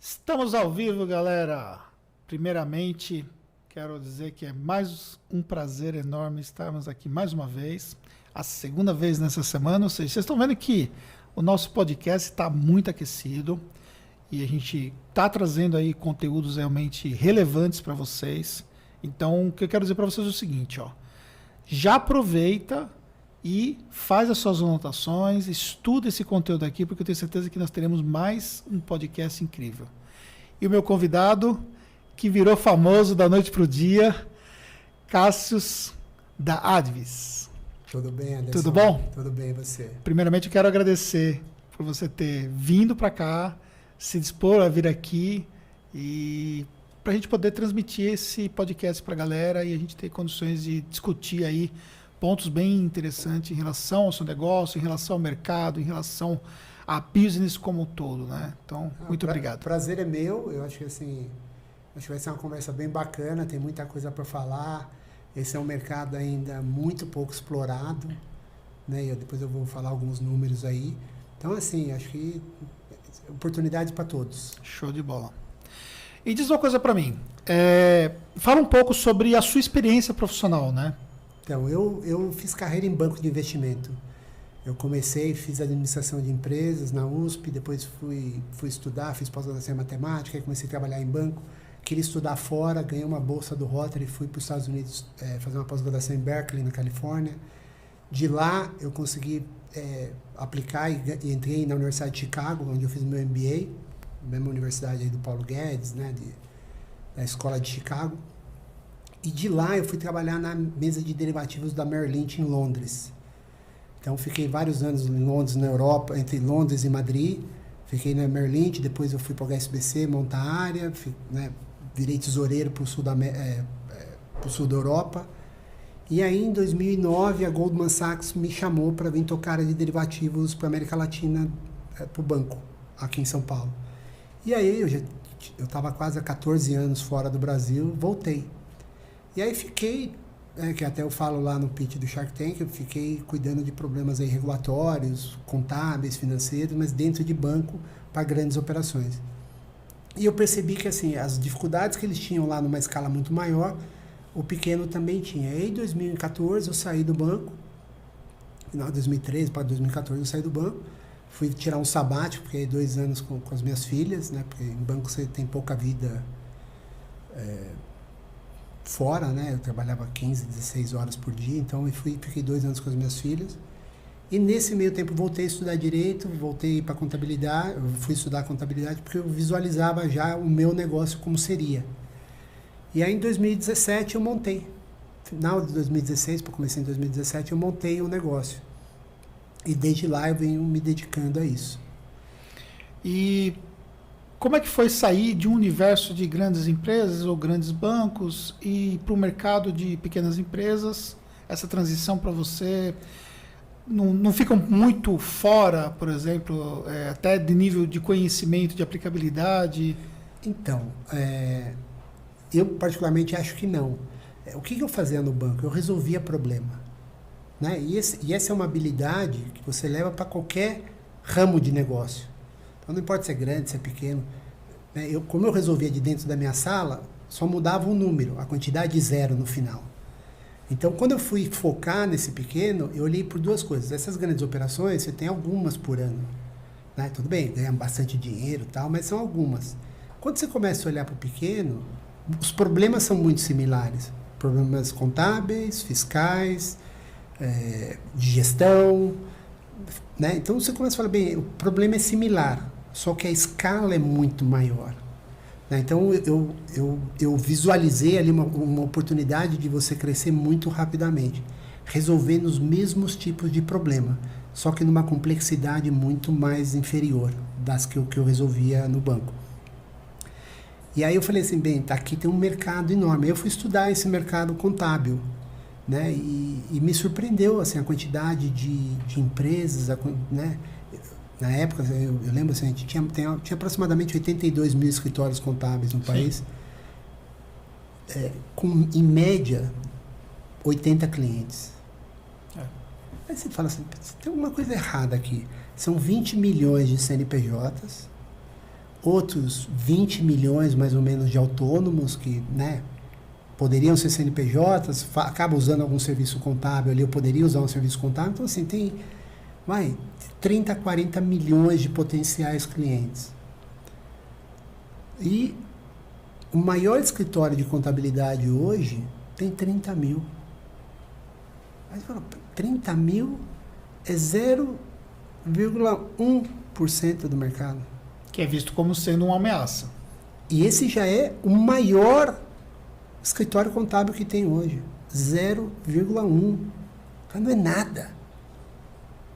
Estamos ao vivo, galera. Primeiramente, quero dizer que é mais um prazer enorme estarmos aqui mais uma vez, a segunda vez nessa semana. Ou seja, vocês estão vendo que o nosso podcast está muito aquecido e a gente está trazendo aí conteúdos realmente relevantes para vocês. Então, o que eu quero dizer para vocês é o seguinte, ó. Já aproveita e faz as suas anotações, estuda esse conteúdo aqui, porque eu tenho certeza que nós teremos mais um podcast incrível. E o meu convidado, que virou famoso da noite para o dia, Cássius, da Advis. Tudo bem, Anderson? Tudo bom? Tudo bem, e você? Primeiramente, eu quero agradecer por você ter vindo para cá, se dispor a vir aqui e para a gente poder transmitir esse podcast para a galera e a gente ter condições de discutir aí pontos bem interessantes em relação ao seu negócio, em relação ao mercado, em relação a business como um todo, né? Então, muito obrigado. Prazer é meu. Eu acho que assim, acho que vai ser uma conversa bem bacana, tem muita coisa para falar. Esse é um mercado ainda muito pouco explorado, né? Depois eu vou falar alguns números aí. Então, assim, acho que oportunidade para todos. Show de bola. E diz uma coisa para mim. Fala um pouco sobre a sua experiência profissional, né? Então, eu fiz carreira em banco de investimento. Eu fiz administração de empresas na USP, depois fui estudar, fiz pós-graduação em matemática, aí comecei a trabalhar em banco. Queria estudar fora, ganhei uma bolsa do Rotary, fui para os Estados Unidos fazer uma pós-graduação em Berkeley, na Califórnia. De lá, eu consegui aplicar e entrei na Universidade de Chicago, onde eu fiz meu MBA, mesma universidade aí do Paulo Guedes, né, da Escola de Chicago. E de lá eu fui trabalhar na mesa de derivativos da Merrill Lynch em Londres. Então fiquei vários anos em Londres, na Europa, entre Londres e Madrid. Fiquei na Merrill Lynch, depois eu fui para o HSBC, montar a área, virei tesoureiro para o sul da Europa. E aí em 2009 a Goldman Sachs me chamou para vir tocar área de derivativos para a América Latina, para o banco, aqui em São Paulo. E aí eu estava quase há 14 anos fora do Brasil, voltei. E aí fiquei, que até eu falo lá no pitch do Shark Tank, eu fiquei cuidando de problemas aí regulatórios, contábeis, financeiros, mas dentro de banco para grandes operações. E eu percebi que assim, as dificuldades que eles tinham lá numa escala muito maior, o pequeno também tinha. E aí em 2014 eu saí do banco, final de 2013 para 2014 eu saí do banco, fui tirar um sabático, fiquei 2 anos com as minhas filhas, né, porque em banco você tem pouca vida fora, né? Eu trabalhava 15, 16 horas por dia, então eu fiquei 2 anos com as minhas filhas. E nesse meio tempo voltei a estudar direito, voltei para contabilidade, eu fui estudar contabilidade porque eu visualizava já o meu negócio como seria. E aí em 2017 eu montei, final de 2016, para começar em 2017, eu montei um negócio. E desde lá eu venho me dedicando a isso. E como é que foi sair de um universo de grandes empresas ou grandes bancos e para o mercado de pequenas empresas? Essa transição para você não fica muito fora, por exemplo, até de nível de conhecimento, de aplicabilidade? Então, eu particularmente acho que não. O que eu fazia no banco? Eu resolvia problema. Né? E essa é uma habilidade que você leva para qualquer ramo de negócio. Então, não importa se é grande, se é pequeno. Como eu resolvia de dentro da minha sala, só mudava um número, a quantidade 0 no final. Então, quando eu fui focar nesse pequeno, eu olhei por 2 coisas. Essas grandes operações, você tem algumas por ano. Né? Tudo bem, ganha bastante dinheiro e tal, mas são algumas. Quando você começa a olhar para o pequeno, os problemas são muito similares. Problemas contábeis, fiscais, de gestão. Né? Então, você começa a falar, bem, o problema é similar. Só que a escala é muito maior. Né? Então, eu visualizei ali uma oportunidade de você crescer muito rapidamente, resolvendo os mesmos tipos de problema, só que numa complexidade muito mais inferior das que eu resolvia no banco. E aí eu falei assim, bem, aqui tem um mercado enorme. Aí eu fui estudar esse mercado contábil, né? E me surpreendeu assim, a quantidade de empresas, né? Na época, eu lembro assim, a gente tinha aproximadamente 82 mil escritórios contábeis no país, com, em média, 80 clientes. Aí você fala assim, tem alguma coisa errada aqui. São 20 milhões de CNPJs, outros 20 milhões mais ou menos de autônomos que, né, poderiam ser CNPJs, acabam usando algum serviço contábil ali, eu poderia usar um serviço contábil. Então, assim, tem 30, 40 milhões de potenciais clientes. E o maior escritório de contabilidade hoje tem 30 mil. Aí você fala, 30 mil é 0,1% do mercado. Que é visto como sendo uma ameaça. E esse já é o maior escritório contábil que tem hoje. 0,1. Não é nada.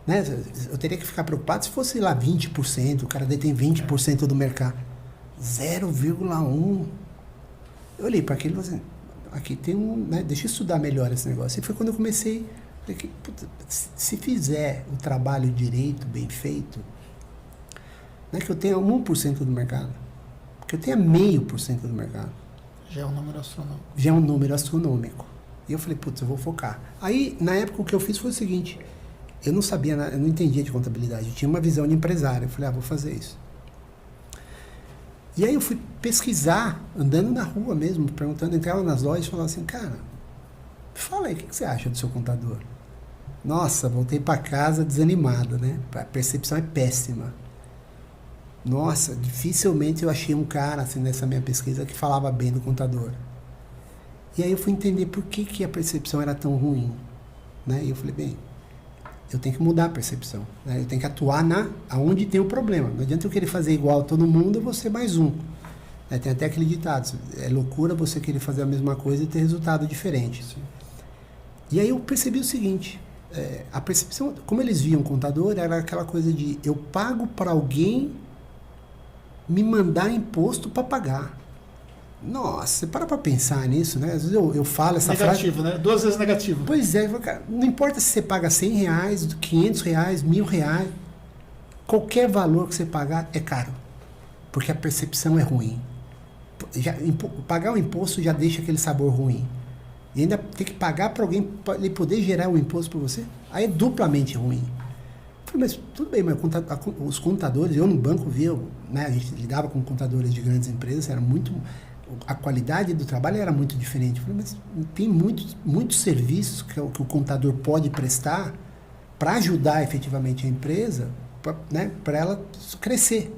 Né? Eu teria que ficar preocupado se fosse lá 20%, o cara detém 20% do mercado. 0,1. Eu olhei para aquilo e falei assim, aqui tem um... Né? Deixa eu estudar melhor esse negócio. E foi quando eu comecei... Falei, puta, se fizer o trabalho direito, bem feito, não é que eu tenha 1% do mercado, que eu tenha 0,5% do mercado. Já é um número astronômico. Já é um número astronômico. E eu falei, putz, eu vou focar. Aí, na época, o que eu fiz foi o seguinte, eu não sabia, eu não entendia de contabilidade, eu tinha uma visão de empresário. Eu falei, vou fazer isso. E aí eu fui pesquisar, andando na rua mesmo, perguntando, entrava nas lojas e falava assim, cara, fala aí, o que você acha do seu contador? Nossa, voltei para casa desanimado, né? A percepção é péssima. Nossa, dificilmente eu achei um cara, assim, nessa minha pesquisa, que falava bem do contador. E aí eu fui entender por que a percepção era tão ruim, né? E eu falei, bem, eu tenho que mudar a percepção, né? Eu tenho que atuar aonde tem o problema. Não adianta eu querer fazer igual a todo mundo, eu vou ser mais um. Né? Tem até aquele ditado, é loucura você querer fazer a mesma coisa e ter resultado diferente. Sim. E aí eu percebi o seguinte, a percepção, como eles viam o contador, era aquela coisa de eu pago para alguém me mandar imposto para pagar. Nossa, você para pensar nisso, né? Às vezes eu falo essa negativo, frase... né? 2 vezes negativo. Pois é, cara, não importa se você paga R$100, R$500, R$1.000, qualquer valor que você pagar é caro, porque a percepção é ruim. Pagar o imposto já deixa aquele sabor ruim. E ainda tem que pagar para alguém para ele poder gerar o imposto para você, aí é duplamente ruim. Eu falei, mas tudo bem, mas os contadores, eu no banco via, né, a gente lidava com contadores de grandes empresas, era muito, a qualidade do trabalho era muito diferente. Eu falei, mas tem muitos serviços que o contador pode prestar para ajudar efetivamente a empresa, para ela crescer.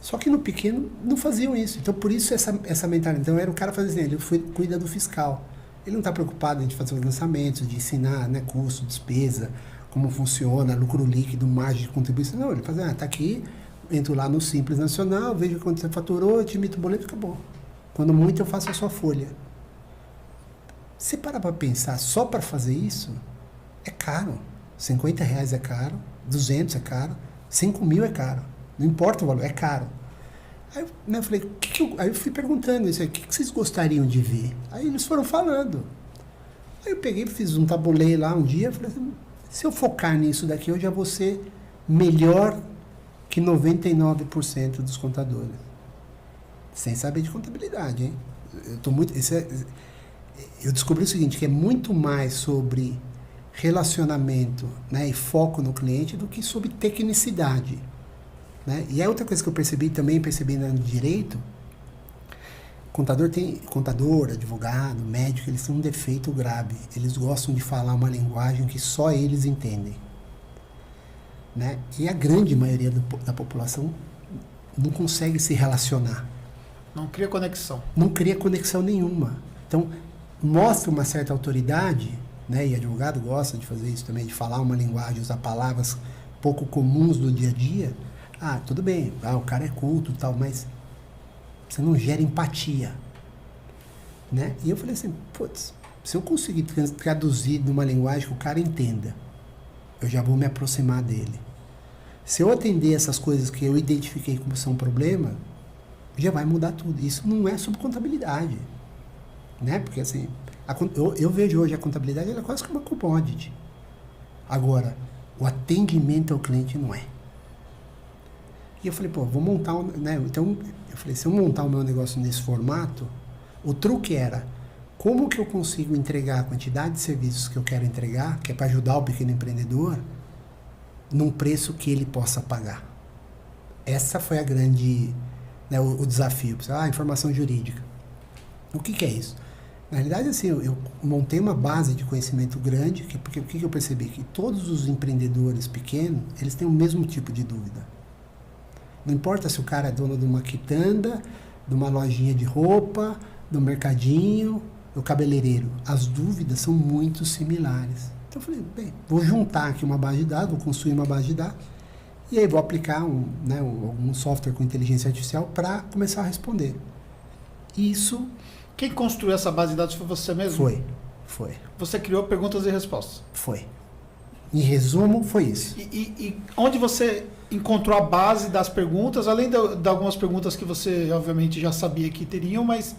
Só que no pequeno não faziam isso. Então, por isso essa mentalidade. Então, era o cara fazendo assim, ele cuida do fiscal. Ele não está preocupado em fazer os lançamentos, de ensinar, né, custo, despesa, como funciona, lucro líquido, margem de contribuição. Não, ele faz, tá aqui, entro lá no Simples Nacional, vejo quanto você faturou, eu te emito o boleto e acabou. Quando muito, eu faço a sua folha. Você para pensar, só para fazer isso, é caro. R$50 é caro, 200 é caro, 5 mil é caro. Não importa o valor, é caro. Aí eu falei, aí eu fui perguntando isso aí, o que vocês gostariam de ver? Aí eles foram falando. Aí eu peguei, fiz um tabuleiro lá um dia, falei assim, se eu focar nisso daqui, eu já vou ser melhor que 99% dos contadores. Sem saber de contabilidade, hein? Eu descobri o seguinte, que é muito mais sobre relacionamento, né, e foco no cliente do que sobre tecnicidade. Né? E a outra coisa que eu percebi no direito, contador, advogado, médico, eles têm um defeito grave. Eles gostam de falar uma linguagem que só eles entendem. Né? E a grande maioria da população não consegue se relacionar. Não cria conexão. Não cria conexão nenhuma. Então, mostra uma certa autoridade, né? E advogado gosta de fazer isso também, de falar uma linguagem, usar palavras pouco comuns do dia a dia. Tudo bem, o cara é culto e tal, mas você não gera empatia. Né? E eu falei assim, putz, se eu conseguir traduzir numa linguagem que o cara entenda, eu já vou me aproximar dele. Se eu atender essas coisas que eu identifiquei como são um problema, já vai mudar tudo. Isso não é sobre contabilidade. Né? Porque assim, eu vejo hoje a contabilidade, ela é quase que uma commodity. Agora, o atendimento ao cliente não é. E eu falei, vou montar né? Então, eu falei, se eu montar o meu negócio nesse formato, o truque era, como que eu consigo entregar a quantidade de serviços que eu quero entregar, que é para ajudar o pequeno empreendedor, num preço que ele possa pagar. Essa foi a grande, né, o desafio. Informação jurídica. O que é isso? Na realidade, assim, eu montei uma base de conhecimento grande, porque o que eu percebi? Que todos os empreendedores pequenos, eles têm o mesmo tipo de dúvida. Não importa se o cara é dono de uma quitanda, de uma lojinha de roupa, do mercadinho, do cabeleireiro. As dúvidas são muito similares. Então eu falei, bem, vou juntar aqui uma base de dados, vou construir uma base de dados, e aí vou aplicar algum software com inteligência artificial para começar a responder. Isso... Quem construiu essa base de dados foi você mesmo? Foi. Você criou perguntas e respostas? Foi. Em resumo, foi isso. E onde você encontrou a base das perguntas, além de algumas perguntas que você, obviamente, já sabia que teriam, mas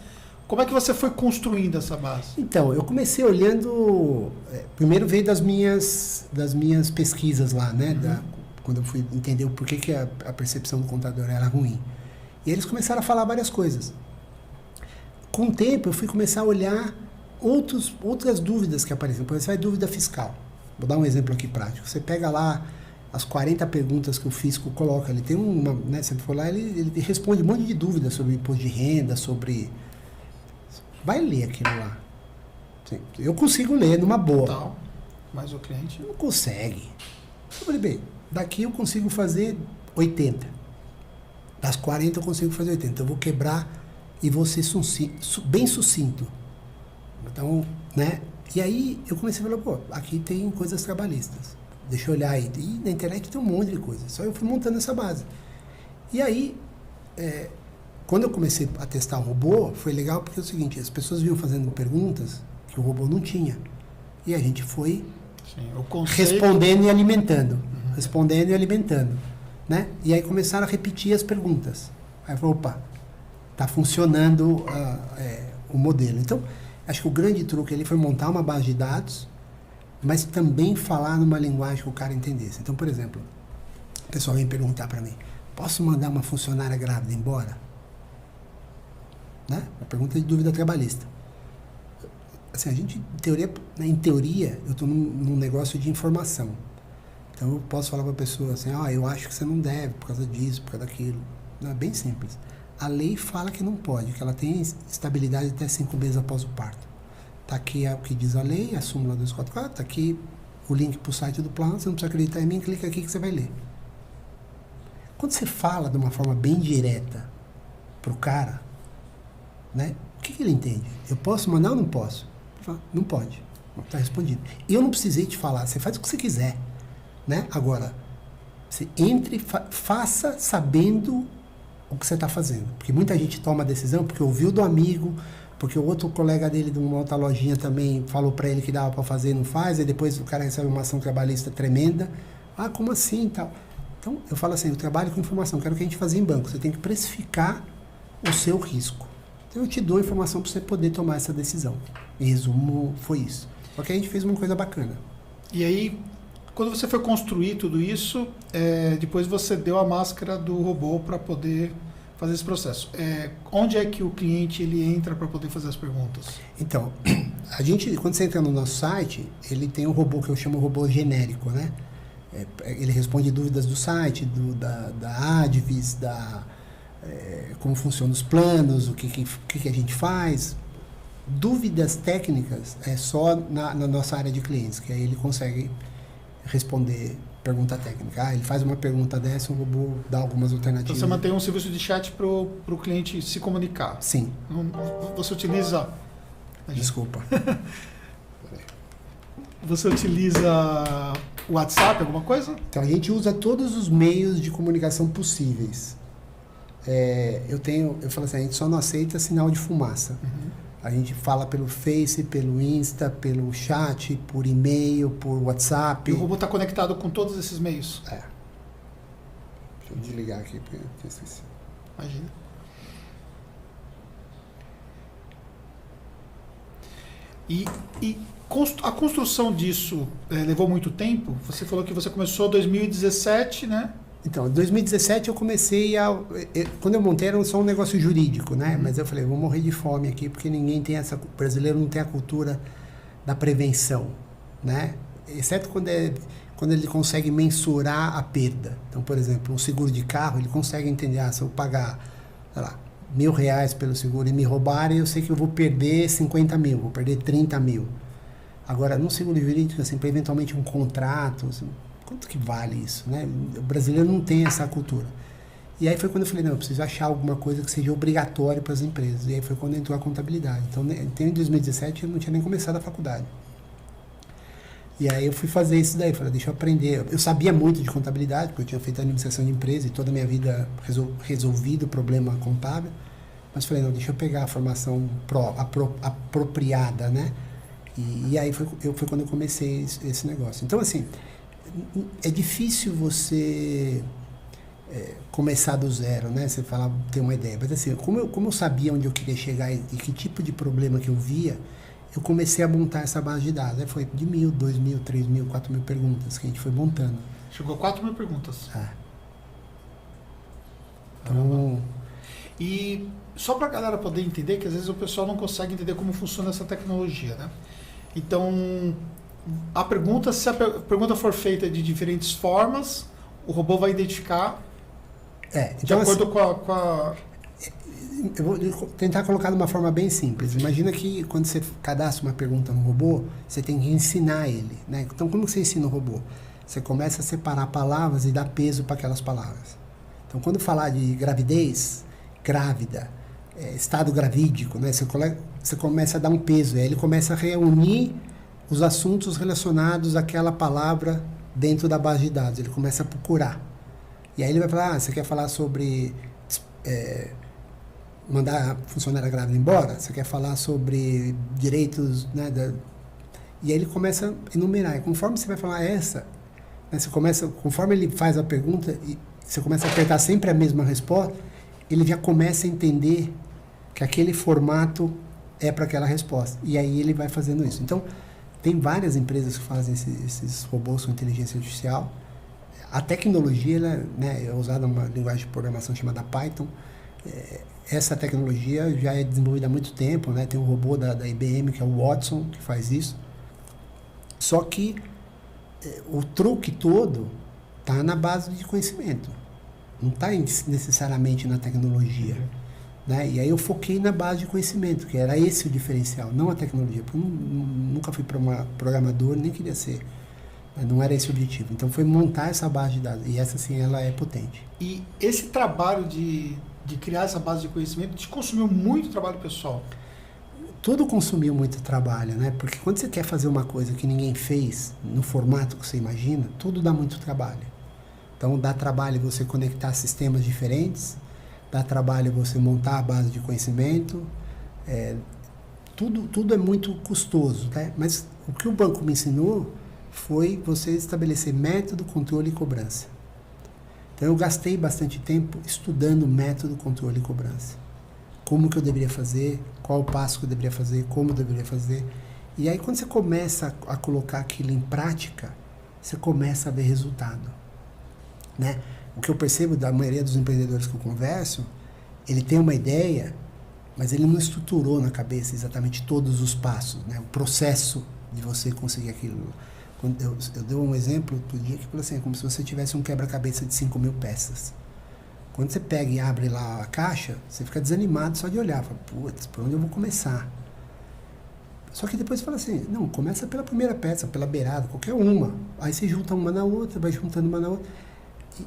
como é que você foi construindo essa base? Então, eu comecei olhando... primeiro veio das minhas pesquisas lá, né? Quando eu fui entender o porquê que a percepção do contador era ruim. E eles começaram a falar várias coisas. Com o tempo, eu fui começar a olhar outras dúvidas que apareciam. Por exemplo, dúvida fiscal. Vou dar um exemplo aqui prático. Você pega lá as 40 perguntas que o fisco coloca. Ele tem uma... Né, você for lá, ele responde um monte de dúvidas sobre imposto de renda, sobre... Vai ler aquilo lá. Sim, eu consigo ler numa boa. Total. Mas o cliente... Não consegue. Eu falei, bem, daqui eu consigo fazer 80. Das 40 eu consigo fazer 80. Eu vou quebrar... e vou ser bem sucinto. Então, né? E aí eu comecei a falar, pô, aqui tem coisas trabalhistas. Deixa eu olhar aí. E na internet tem um monte de coisa. Só eu fui montando essa base. E aí, quando eu comecei a testar o robô, foi legal porque é o seguinte, as pessoas vinham fazendo perguntas que o robô não tinha. E a gente foi respondendo e alimentando. Respondendo e alimentando. Né? E aí começaram a repetir as perguntas. Aí eu falei, opa, está funcionando o modelo. Então, acho que o grande truque ali foi montar uma base de dados, mas também falar numa linguagem que o cara entendesse. Então, por exemplo, o pessoal vem perguntar para mim, posso mandar uma funcionária grávida embora? Né? Uma pergunta de dúvida trabalhista. Assim, a gente, em teoria, eu estou num negócio de informação. Então, eu posso falar para a pessoa assim, eu acho que você não deve, por causa disso, por causa daquilo. Não, é bem simples. A lei fala que não pode, que ela tem estabilidade até 5 meses após o parto. Está aqui o que diz a lei, a súmula 244, está aqui o link para o site do plano, você não precisa acreditar em mim, clica aqui que você vai ler. Quando você fala de uma forma bem direta para o cara, né, o que ele entende? Eu posso mandar ou não posso? Ele fala, não pode, está respondido. Eu não precisei te falar, você faz o que você quiser. Né? Agora, você faça sabendo o que você está fazendo. Porque muita gente toma a decisão porque ouviu do amigo, porque o outro colega dele de uma outra lojinha também falou para ele que dava para fazer e não faz, e depois o cara recebe uma ação trabalhista tremenda. Como assim? Tal. Então, eu falo assim, eu trabalho com informação, quero que a gente faça em banco. Você tem que precificar o seu risco. Então, eu te dou a informação para você poder tomar essa decisão. Em resumo, foi isso. Só que a gente fez uma coisa bacana. E aí, quando você foi construir tudo isso, depois você deu a máscara do robô para poder fazer esse processo. Onde é que o cliente ele entra para poder fazer as perguntas? Então, quando você entra no nosso site, ele tem um robô que eu chamo robô genérico, né? Ele responde dúvidas do site, da Advis, como funcionam os planos, o que a gente faz. Dúvidas técnicas é só na nossa área de clientes, que aí ele consegue responder pergunta técnica. Ele faz uma pergunta dessa, o robô dá algumas alternativas. Então você mantém um serviço de chat para o cliente se comunicar? Sim. Você utiliza... Desculpa. Você utiliza o WhatsApp, alguma coisa? Então a gente usa todos os meios de comunicação possíveis. Eu falo assim, a gente só não aceita sinal de fumaça. A gente fala pelo Face, pelo Insta, pelo chat, por e-mail, por WhatsApp. E o robô está conectado com todos esses meios? Deixa eu desligar aqui, porque eu tinha esquecido. Imagina. E a construção disso levou muito tempo? Você falou que você começou em 2017, né? Então, em 2017 eu comecei quando eu montei era só um negócio jurídico, né? Mas eu falei, vou morrer de fome aqui, porque o brasileiro não tem a cultura da prevenção, né? Exceto quando quando ele consegue mensurar a perda. Então, por exemplo, um seguro de carro, ele consegue entender, se eu pagar, sei lá, R$1.000 pelo seguro e me roubarem, eu sei que eu vou perder 50 mil, vou perder 30 mil. Agora, num seguro jurídico, assim, para eventualmente um contrato, assim, quanto que vale isso, né? O brasileiro não tem essa cultura. E aí foi quando eu falei, não, eu preciso achar alguma coisa que seja obrigatória para as empresas. E aí foi quando entrou a contabilidade. Então, em 2017, eu não tinha nem começado a faculdade. E aí eu fui fazer isso daí, falei, deixa eu aprender. Eu sabia muito de contabilidade, porque eu tinha feito administração de empresa e toda a minha vida resolvido o problema contábil. Mas falei, não, deixa eu pegar a formação apropriada, né? E aí foi quando eu comecei esse negócio. Então, assim, é difícil você começar do zero, né? Você falar, ter uma ideia. Mas assim, como eu sabia onde eu queria chegar e que tipo de problema que eu via, eu comecei a montar essa base de dados. Aí foi de 1.000, 2.000, 3.000, 4.000 perguntas que a gente foi montando. Chegou a 4.000 perguntas. Então... E só para a galera poder entender, que às vezes o pessoal não consegue entender como funciona essa tecnologia, né? Então, a pergunta, se a pergunta for feita de diferentes formas, o robô vai identificar então, de acordo com a... Eu vou tentar colocar de uma forma bem simples. Imagina que quando você cadastra uma pergunta no robô, você tem que ensinar ele, né? Então, como você ensina o robô? Você começa a separar palavras e dar peso para aquelas palavras. Então, quando falar de gravidez, grávida, estado gravídico, né? Você começa a dar um peso. Aí ele começa a reunir os assuntos relacionados àquela palavra dentro da base de dados. Ele começa a procurar. E aí ele vai falar, você quer falar sobre... mandar a funcionária grávida embora, você quer falar sobre direitos, né, e aí ele começa a enumerar, e conforme você vai falar né, conforme ele faz a pergunta, e você começa a apertar sempre a mesma resposta, ele já começa a entender que aquele formato é para aquela resposta, e aí ele vai fazendo isso. Então, tem várias empresas que fazem esses robôs com inteligência artificial. A tecnologia, ela, né, é usada uma linguagem de programação chamada Python. Essa tecnologia já é desenvolvida há muito tempo, né? Tem um robô da IBM, que é o Watson, que faz isso. Só que o truque todo está na base de conhecimento. Não está necessariamente na tecnologia. Né? E aí eu foquei na base de conhecimento, que era esse o diferencial, não a tecnologia. Porque eu nunca fui programador, nem queria ser. Não era esse o objetivo. Então foi montar essa base de dados. E essa sim, ela é potente. E esse trabalho de criar essa base de conhecimento te consumiu muito trabalho pessoal? Tudo consumiu muito trabalho, né? Porque quando você quer fazer uma coisa que ninguém fez, no formato que você imagina, tudo dá muito trabalho. Então dá trabalho você conectar sistemas diferentes, dá trabalho você montar a base de conhecimento, tudo é muito custoso, né? Mas o que o banco me ensinou foi você estabelecer método, controle e cobrança. Então eu gastei bastante tempo estudando método, controle e cobrança. Como que eu deveria fazer, qual o passo que eu deveria fazer, como eu deveria fazer. E aí quando você começa a colocar aquilo em prática, você começa a ver resultado. Né? O que eu percebo da maioria dos empreendedores que eu converso, ele tem uma ideia, mas ele não estruturou na cabeça exatamente todos os passos, né? O processo de você conseguir aquilo. Eu dei um exemplo outro dia que falou assim, é como se você tivesse um quebra-cabeça de 5.000 peças. Quando você pega e abre lá a caixa, você fica desanimado só de olhar. Fala, putz, por onde eu vou começar? Só que depois você fala assim, não, começa pela primeira peça, pela beirada, qualquer uma. Aí você junta uma na outra, vai juntando uma na outra.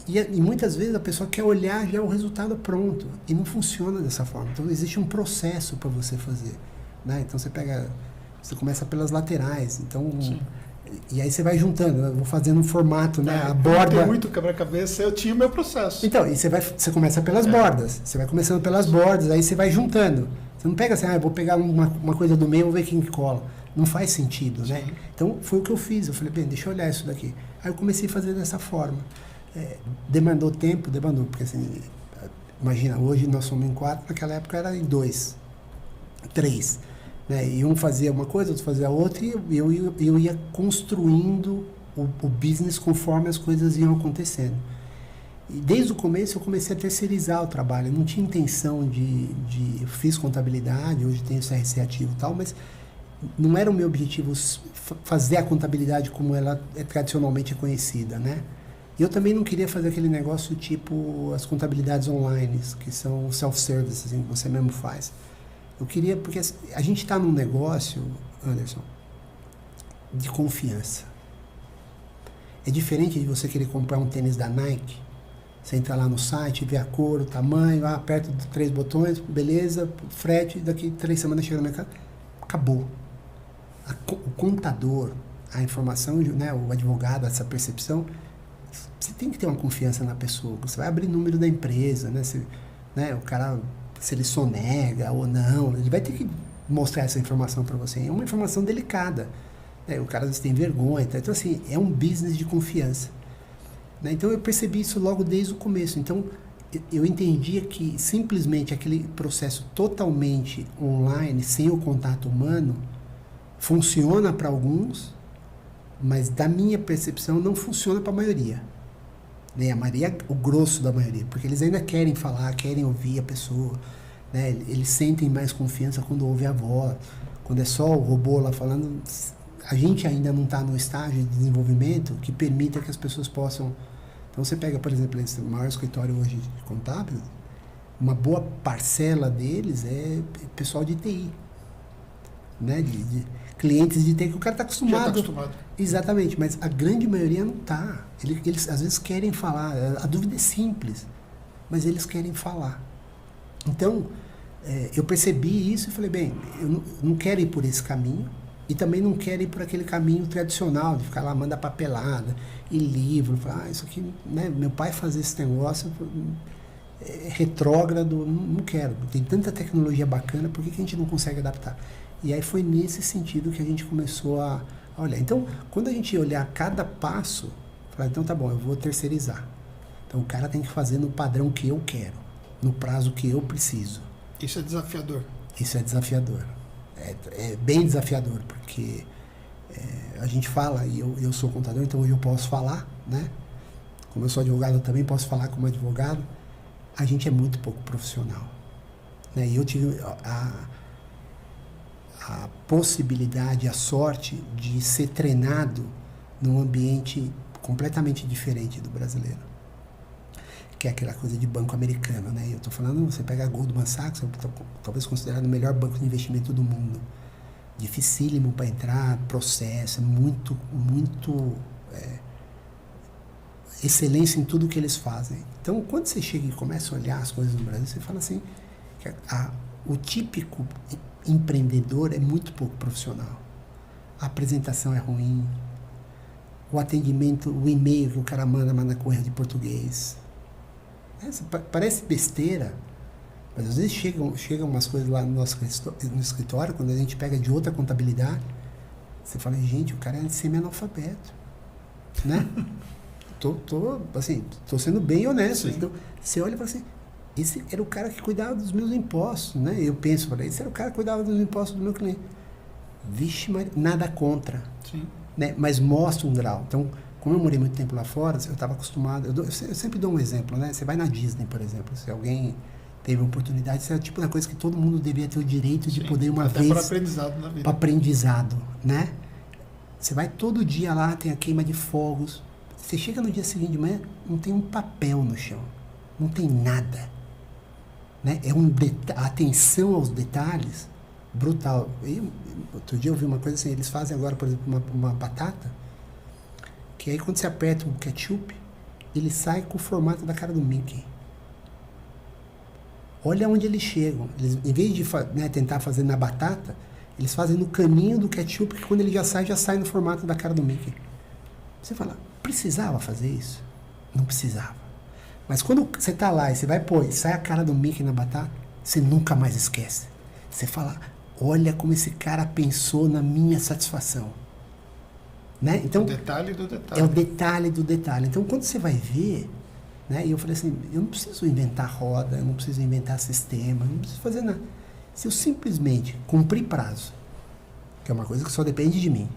E muitas vezes a pessoa quer olhar já o resultado pronto. E não funciona dessa forma. Então existe um processo para você fazer. Né? Então você começa pelas laterais. Então... Sim. E aí você vai juntando, eu vou fazendo um formato, né? A borda. Tem muito quebra-cabeça, eu tinha o meu processo. Então, e você começa pelas bordas. Você vai começando pelas bordas, aí você vai juntando. Você não pega assim, eu vou pegar uma coisa do meio, vou ver quem cola. Não faz sentido, né? Sim. Então, foi o que eu fiz. Eu falei, bem, deixa eu olhar isso daqui. Aí eu comecei a fazer dessa forma. Demandou tempo, porque assim, imagina, hoje nós somos em 4, naquela época era em 2, 3. Né? E um fazia uma coisa, outro fazia outra, e eu ia construindo o business conforme as coisas iam acontecendo. E desde o começo eu comecei a terceirizar o trabalho. Eu não tinha intenção eu fiz contabilidade, hoje tenho CRC ativo e tal, mas não era o meu objetivo fazer a contabilidade como ela é tradicionalmente conhecida, né? E eu também não queria fazer aquele negócio tipo as contabilidades online, que são self-service, assim, que você mesmo faz. Eu queria, porque a gente está num negócio, Anderson, de confiança. É diferente de você querer comprar um tênis da Nike. Você entra lá no site, vê a cor, o tamanho, aperta 3 botões, beleza, frete, daqui 3 semanas chega na minha casa. Acabou. O contador, a informação, né, o advogado, essa percepção, você tem que ter uma confiança na pessoa. Você vai abrir número da empresa, né, o cara, se ele sonega ou não, ele vai ter que mostrar essa informação para você. É uma informação delicada. Né, o cara às vezes tem vergonha. Então, assim, é um business de confiança. Né, então, eu percebi isso logo desde o começo. Então, eu entendia que simplesmente aquele processo totalmente online, sem o contato humano, funciona para alguns, mas da minha percepção não funciona para a maioria. Né? A maioria, o grosso da maioria, porque eles ainda querem falar, querem ouvir a pessoa, né? Eles sentem mais confiança quando ouvem a voz. Quando é só o robô lá falando, a gente ainda não está no estágio de desenvolvimento que permita que as pessoas possam... Então você pega, por exemplo, esse maior escritório hoje de contábil, uma boa parcela deles é pessoal de TI, né? De clientes de TI que o cara está acostumado. Já está acostumado. Exatamente, mas a grande maioria não está. Eles às vezes querem falar, a dúvida é simples, mas eles querem falar. Então, eu percebi isso e falei, bem, eu não quero ir por esse caminho e também não quero ir por aquele caminho tradicional de ficar lá, mandar papelada e livro, falar, isso aqui, né, meu pai fazia esse negócio, é retrógrado, não quero. Tem tanta tecnologia bacana, por que a gente não consegue adaptar? E aí foi nesse sentido que a gente começou a olhar. Então, quando a gente olhar cada passo, falar, então tá bom, eu vou terceirizar. Então o cara tem que fazer no padrão que eu quero, no prazo que eu preciso. Isso é desafiador. Isso é desafiador. É bem desafiador, porque a gente fala, e eu sou contador, então hoje eu posso falar, né? Como eu sou advogado, eu também posso falar como advogado. A gente é muito pouco profissional. Né? E eu tive a possibilidade, a sorte de ser treinado num ambiente completamente diferente do brasileiro, que é aquela coisa de banco americano, né? Eu estou falando, você pega a Goldman Sachs, talvez considerado o melhor banco de investimento do mundo, dificílimo para entrar, processo, muito excelência em tudo que eles fazem. Então, quando você chega e começa a olhar as coisas no Brasil, você fala assim, que o típico empreendedor é muito pouco profissional. A apresentação é ruim, o atendimento, o e-mail que o cara manda correio de português. Parece besteira, mas às vezes chegam umas coisas lá no escritório, quando a gente pega de outra contabilidade, você fala, gente, o cara é semi-analfabeto, né? Tô sendo bem honesto. Então, você olha e fala assim, esse era o cara que cuidava dos meus impostos, né? Eu penso, esse era o cara que cuidava dos impostos do meu cliente. Vixe, mas nada contra. Sim. Né? Mas mostra um grau. Então, como eu morei muito tempo lá fora, eu estava acostumado... Eu sempre dou um exemplo, né? Você vai na Disney, por exemplo, se alguém teve oportunidade, isso é o tipo da coisa que todo mundo devia ter o direito de poder uma até vez... para aprendizado na vida. Para aprendizado, né? Você vai todo dia lá, tem a queima de fogos. Você chega no dia seguinte de manhã, não tem um papel no chão. Não tem nada. Né? A atenção aos detalhes brutal. Outro dia eu vi uma coisa assim, eles fazem agora, por exemplo, uma batata, que aí quando você aperta o ketchup, ele sai com o formato da cara do Mickey. Olha onde eles chegam. Eles, em vez de tentar fazer na batata, eles fazem no caninho do ketchup, que quando ele já sai no formato da cara do Mickey. Você fala, precisava fazer isso? Não precisava. Mas quando você está lá e você vai pôr e sai a cara do Mickey na batata, você nunca mais esquece. Você fala, olha como esse cara pensou na minha satisfação. Né? Então, o detalhe do detalhe. É o detalhe do detalhe. Então, quando você vai ver, né, e eu falei assim, eu não preciso inventar roda, eu não preciso inventar sistema, eu não preciso fazer nada. Se eu simplesmente cumprir prazo, que é uma coisa que só depende de mim,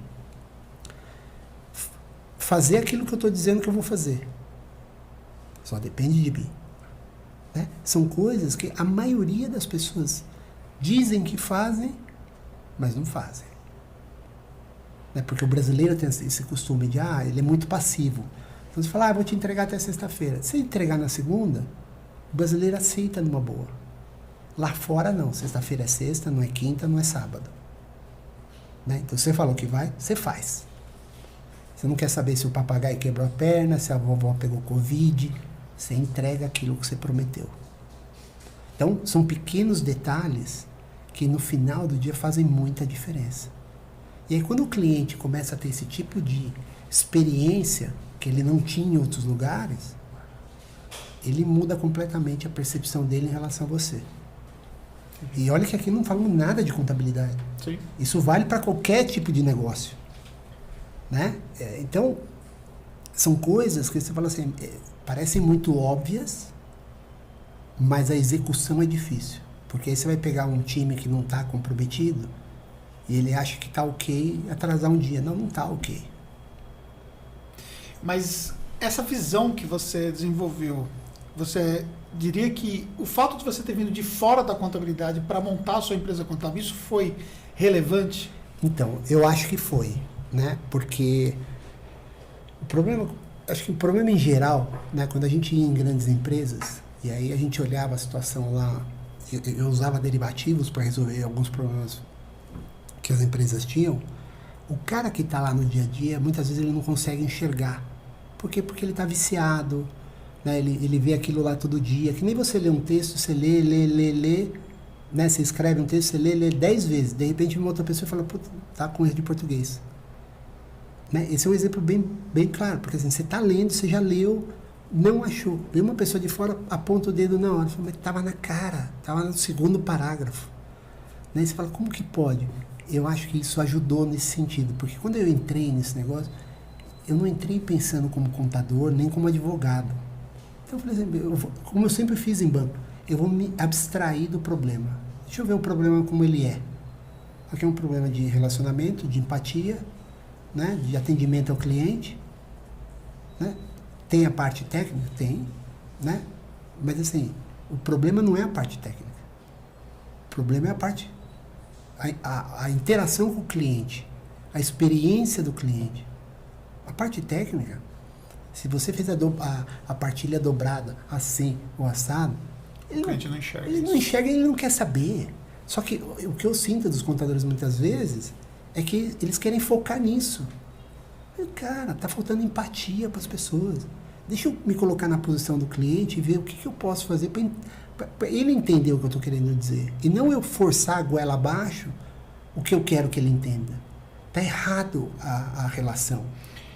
fazer aquilo que eu estou dizendo que eu vou fazer, só depende de mim. Né? São coisas que a maioria das pessoas dizem que fazem, mas não fazem. Né? Porque o brasileiro tem esse costume de, ele é muito passivo. Então você fala, vou te entregar até sexta-feira. Se entregar na segunda, o brasileiro aceita numa boa. Lá fora não, sexta-feira é sexta, não é quinta, não é sábado. Né? Então você falou que vai, você faz. Você não quer saber se o papagaio quebrou a perna, se a vovó pegou Covid, você entrega aquilo que você prometeu. Então são pequenos detalhes que no final do dia fazem muita diferença. E aí quando o cliente começa a ter esse tipo de experiência que ele não tinha em outros lugares, ele muda completamente a percepção dele em relação a você. E olha que aqui não falamos nada de contabilidade. Sim. Isso vale para qualquer tipo de negócio. Né? Então, são coisas que você fala assim, parecem muito óbvias, mas a execução é difícil. Porque aí você vai pegar um time que não está comprometido e ele acha que está ok atrasar um dia. Não está ok. Mas essa visão que você desenvolveu, você diria que o fato de você ter vindo de fora da contabilidade para montar a sua empresa contábil, isso foi relevante? Então, eu acho que foi, né? Porque o problema, acho que o problema em geral, né? Quando a gente ia em grandes empresas, e aí a gente olhava a situação lá, eu usava derivativos para resolver alguns problemas que as empresas tinham, o cara que está lá no dia a dia, muitas vezes ele não consegue enxergar. Por quê? Porque ele está viciado, né? Ele vê aquilo lá todo dia, que nem você lê um texto, você lê, né? Você escreve um texto, você lê 10 vezes, de repente uma outra pessoa fala, pô, tá com erro de português. Né? Esse é um exemplo bem claro, porque assim, você está lendo, você já leu, não achou. Vem uma pessoa de fora, aponta o dedo na hora, fala, mas estava na cara, estava no segundo parágrafo. Né? E você fala, como que pode? Eu acho que isso ajudou nesse sentido, porque quando eu entrei nesse negócio, eu não entrei pensando como contador, nem como advogado. Então eu falei assim, como eu sempre fiz em banco, eu vou me abstrair do problema. Deixa eu ver o problema como ele é. Aqui é um problema de relacionamento, de empatia, né? De atendimento ao cliente. Né? Tem a parte técnica? Tem. Né? Mas assim, o problema não é a parte técnica. O problema é a parte... A interação com o cliente, a experiência do cliente. A parte técnica, se você fez a partilha dobrada assim ou assado, o cliente não enxerga. Ele não enxerga e ele não quer saber. Só que o que eu sinto dos contadores muitas vezes é que eles querem focar nisso. Cara, tá faltando empatia para as pessoas. Deixa eu me colocar na posição do cliente e ver o que eu posso fazer para ele entender o que eu estou querendo dizer. E não eu forçar a goela abaixo o que eu quero que ele entenda. Está errado a relação.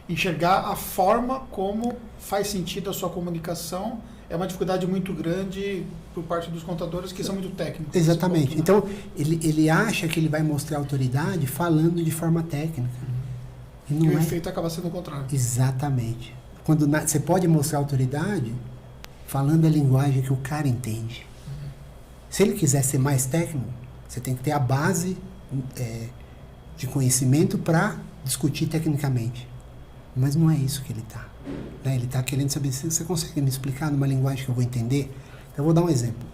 Enxergar a forma como faz sentido a sua comunicação é uma dificuldade muito grande por parte dos contadores que são muito técnicos. Exatamente. Ponto, né? Então, ele acha que ele vai mostrar autoridade falando de forma técnica. E não o efeito acaba sendo o contrário. Exatamente. Quando você pode mostrar autoridade falando a linguagem que o cara entende. Se ele quiser ser mais técnico, você tem que ter a base de conhecimento para discutir tecnicamente. Mas não é isso que ele está. Né? Ele está querendo saber se você consegue me explicar numa linguagem que eu vou entender. Então, eu vou dar um exemplo.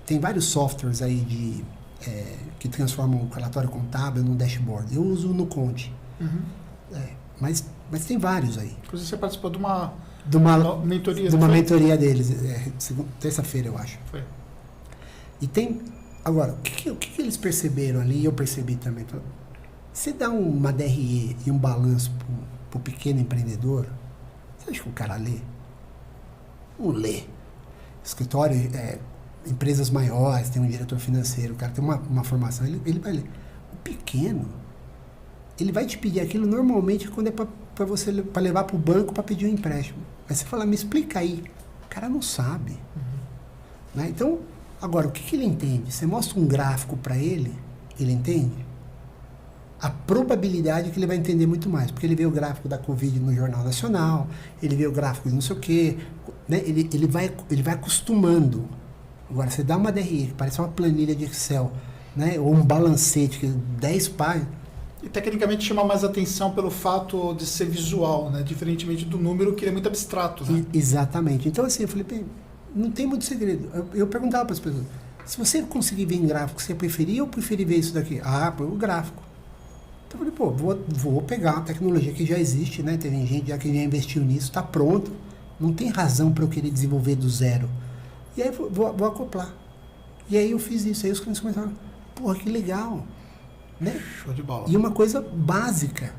Tem vários softwares aí que transformam o relatório contábil num dashboard. Eu uso no Conte. Uhum. Mas tem vários aí. Inclusive, você participou de uma mentoria. De uma mentoria deles, terça-feira, eu acho. Foi. E tem... Agora, o que eles perceberam ali, e eu percebi também, você dá uma DRE e um balanço para o pequeno empreendedor, você acha que o cara lê? Não lê. Escritório, empresas maiores, tem um diretor financeiro, o cara tem uma formação, ele vai ler. O pequeno, ele vai te pedir aquilo normalmente quando é para levar para o banco para pedir um empréstimo. Aí você fala, me explica aí. O cara não sabe. Uhum. Né? Então, agora, o que ele entende? Você mostra um gráfico para ele entende? A probabilidade é que ele vai entender muito mais, porque ele vê o gráfico da Covid no Jornal Nacional, ele vê o gráfico de não sei o quê, né? ele vai acostumando. Agora, você dá uma DRE, que parece uma planilha de Excel, né? Ou um balancete, que 10 páginas. E tecnicamente chama mais atenção pelo fato de ser visual, né? Diferentemente do número, que ele é muito abstrato. Né? Exatamente. Então, assim, eu falei, bem, não tem muito segredo. Eu perguntava para as pessoas, se você conseguir ver em gráfico, você preferia ou preferir ver isso daqui? Ah, põe o gráfico. Então eu falei, pô, vou pegar uma tecnologia que já existe, né? Tem gente já que já investiu nisso, está pronto. Não tem razão para eu querer desenvolver do zero. E aí vou acoplar. E aí eu fiz isso. Aí os clientes começaram, porra, que legal. Né? Show de bola. E uma coisa básica.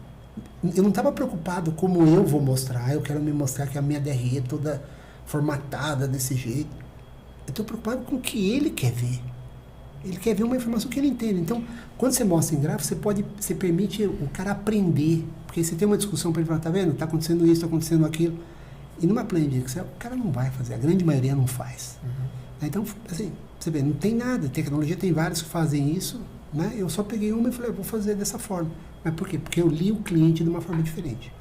Eu não estava preocupado como eu vou mostrar. Eu quero me mostrar que a minha DRE é toda formatada desse jeito. Eu estou preocupado com o que ele quer ver. Ele quer ver uma informação que ele entende. Então, quando você mostra em gráfico, você permite o cara aprender. Porque você tem uma discussão para ele falar, tá vendo? Está acontecendo isso, está acontecendo aquilo. E numa planilha de Excel, o cara não vai fazer. A grande maioria não faz. Então, assim, você vê, não tem nada. Tecnologia tem vários que fazem isso. Né? Eu só peguei uma e falei, vou fazer dessa forma. Mas por quê? Porque eu li o cliente de uma forma diferente.